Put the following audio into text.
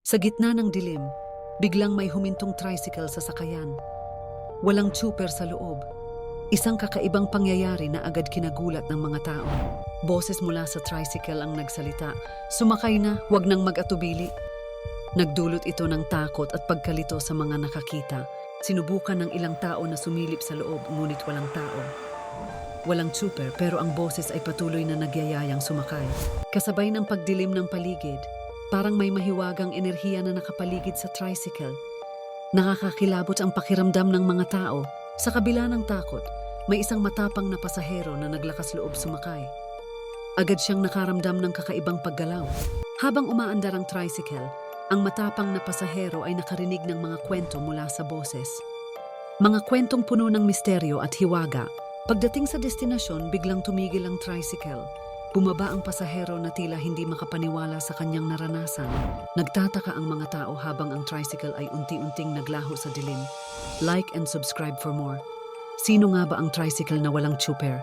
Sa gitna ng dilim, biglang may humintong tricycle sa sakayan. Walang tsuper sa loob. Isang kakaibang pangyayari na agad kinagulat ng mga tao. Boses mula sa tricycle ang nagsalita, "Sumakay na, wag nang mag-atubili." Nagdulot ito ng takot at pagkalito sa mga nakakita. Sinubukan ng ilang tao na sumilip sa loob, ngunit walang tao. Walang tsuper, pero ang boses ay patuloy na nagyayayang sumakay. Kasabay ng pagdilim ng paligid, parang may mahiwagang enerhiya na nakapaligid sa tricycle. Nakakakilabot ang pakiramdam ng mga tao. Sa kabila ng takot, may isang matapang na pasahero na naglakas loob sumakay. Agad siyang nakaramdam ng kakaibang paggalaw. Habang umaandar ang tricycle, ang matapang na pasahero ay nakarinig ng mga kwento mula sa boses. Mga kwentong puno ng misteryo at hiwaga. Pagdating sa destinasyon, biglang tumigil ang tricycle. Bumaba ang pasahero na tila hindi makapaniwala sa kanyang naranasan. Nagtataka ang mga tao habang ang tricycle ay unti-unting naglaho sa dilim. Like and subscribe for more. Sino nga ba ang tricycle na walang tsuper?